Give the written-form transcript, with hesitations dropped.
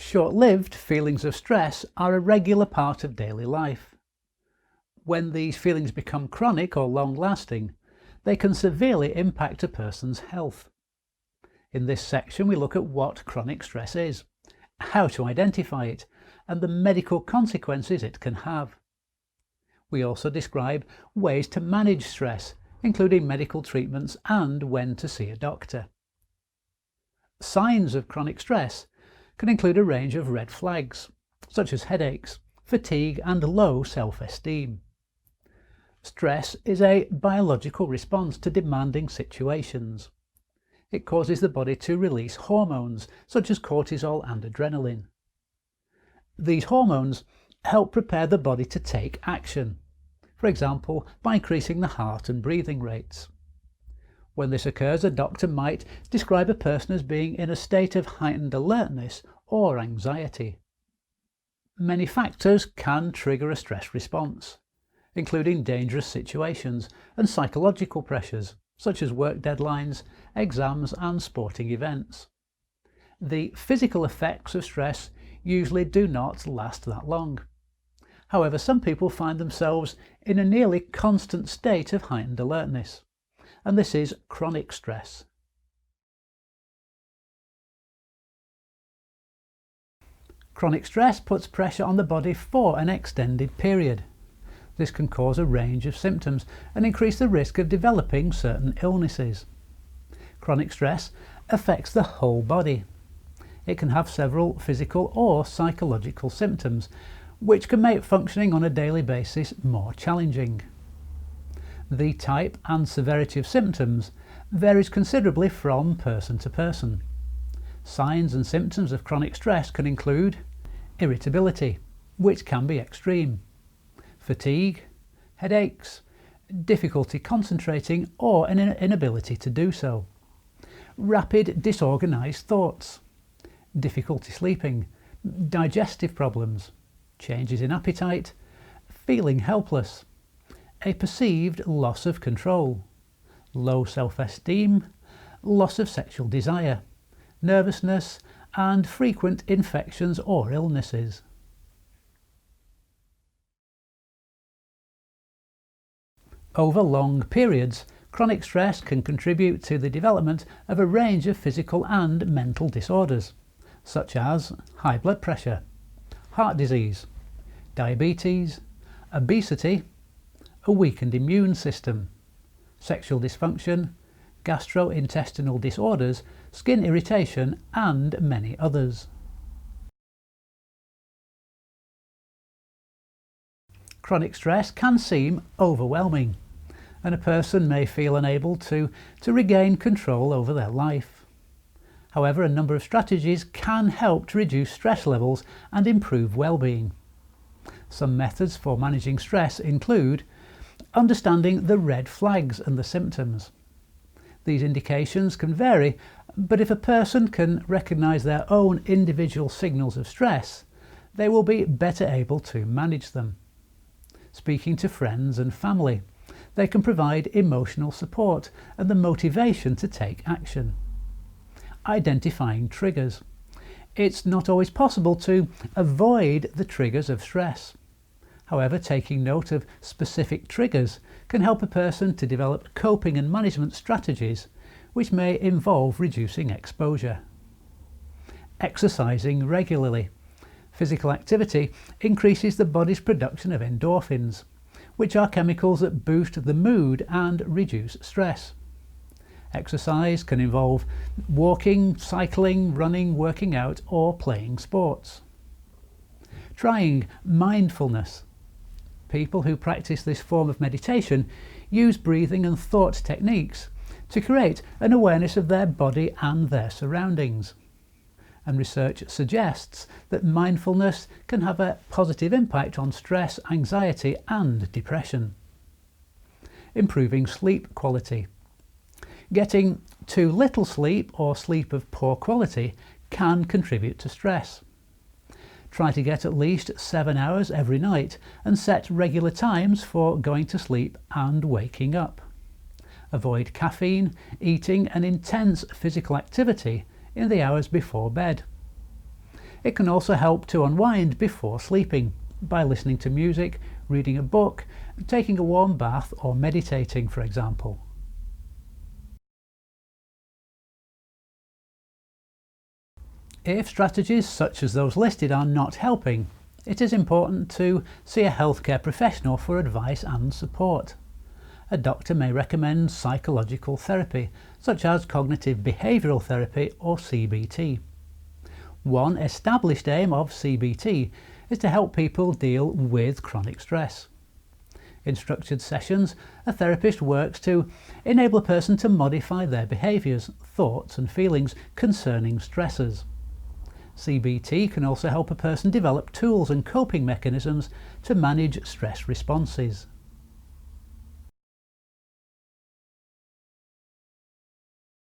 Short-lived feelings of stress are a regular part of daily life. When these feelings become chronic or long-lasting, they can severely impact a person's health. In this section we look at what chronic stress is, how to identify it, and the medical consequences it can have. We also describe ways to manage stress, including medical treatments and when to see a doctor. Signs of chronic stress can include a range of red flags, such as headaches, fatigue and low self-esteem. Stress is a biological response to demanding situations. It causes the body to release hormones such as cortisol and adrenaline. These hormones help prepare the body to take action, for example by increasing the heart and breathing rates. When this occurs, a doctor might describe a person as being in a state of heightened alertness or anxiety. Many factors can trigger a stress response, including dangerous situations and psychological pressures such as work deadlines, exams and sporting events. The physical effects of stress usually do not last that long. However, some people find themselves in a nearly constant state of heightened alertness, and this is chronic stress. Chronic stress puts pressure on the body for an extended period. This can cause a range of symptoms and increase the risk of developing certain illnesses. Chronic stress affects the whole body. It can have several physical or psychological symptoms, which can make functioning on a daily basis more challenging. The type and severity of symptoms varies considerably from person to person. Signs and symptoms of chronic stress can include irritability, which can be extreme, fatigue, headaches, difficulty concentrating or an inability to do so, rapid disorganized thoughts, difficulty sleeping, digestive problems, changes in appetite, feeling helpless, a perceived loss of control, low self-esteem, loss of sexual desire, nervousness and frequent infections or illnesses. Over long periods, chronic stress can contribute to the development of a range of physical and mental disorders, such as high blood pressure, heart disease, diabetes, obesity, a weakened immune system, sexual dysfunction, gastrointestinal disorders, skin irritation and many others. Chronic stress can seem overwhelming, and a person may feel unable to regain control over their life. However, a number of strategies can help to reduce stress levels and improve well-being. Some methods for managing stress include understanding the red flags and the symptoms. These indications can vary, but if a person can recognize their own individual signals of stress, they will be better able to manage them. Speaking to friends and family, they can provide emotional support and the motivation to take action. Identifying triggers. It's not always possible to avoid the triggers of stress. However, taking note of specific triggers can help a person to develop coping and management strategies which may involve reducing exposure. Exercising regularly. Physical activity increases the body's production of endorphins, which are chemicals that boost the mood and reduce stress. Exercise can involve walking, cycling, running, working out or playing sports. Trying mindfulness. People who practice this form of meditation use breathing and thought techniques to create an awareness of their body and their surroundings. And research suggests that mindfulness can have a positive impact on stress, anxiety and depression. Improving sleep quality. Getting too little sleep or sleep of poor quality can contribute to stress. Try to get at least 7 hours every night and set regular times for going to sleep and waking up. Avoid caffeine, eating and intense physical activity in the hours before bed. It can also help to unwind before sleeping by listening to music, reading a book, taking a warm bath or meditating, for example. If strategies such as those listed are not helping, it is important to see a healthcare professional for advice and support. A doctor may recommend psychological therapy, such as cognitive behavioural therapy or CBT. One established aim of CBT is to help people deal with chronic stress. In structured sessions, a therapist works to enable a person to modify their behaviours, thoughts and feelings concerning stressors. CBT can also help a person develop tools and coping mechanisms to manage stress responses.